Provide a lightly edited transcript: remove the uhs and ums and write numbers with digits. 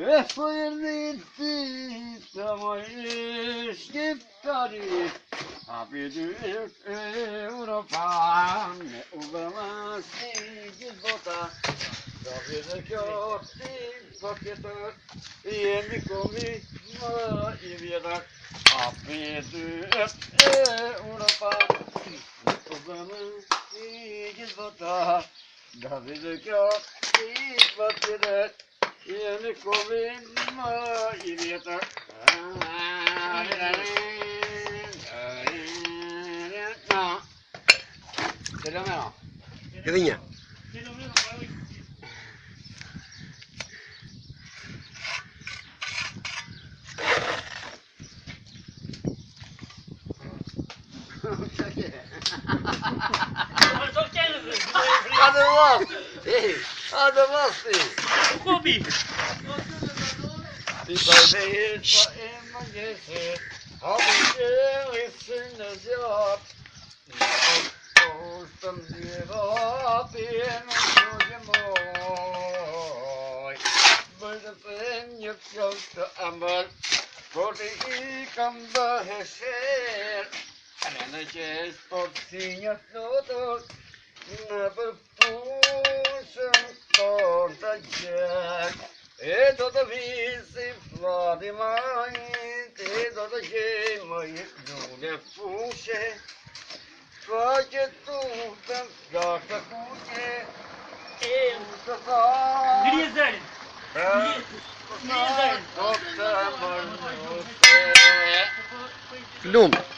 E fërniti të më shqiptari, hapi dyrt Europa, me u bëma si gjithë bota, do vjetë kjo ti po tjetër, jemi komi më i vjetër, hapi dyrt Europa, me u bëma si gjithë bota, do vjetë kjo ti po tjetër, jemi komi më i vjetër. Filomeno. Edhe një. Ademasi. Kobi. Ti bëjt po e më njësit, habi që rrisën në zjatë, të më dhjerapi e në gjogje moj, bëjtë për një pjot të ambër, por të i kam bëhe sher, në në qesh por si një flotur, në përpushën tonë të gjek, e do të visi flati majt, e do të gjemë i dule fushe, fa që tu të flak të kuqe, e të tha, Ngri zërin. do të mërnuse. Lumë.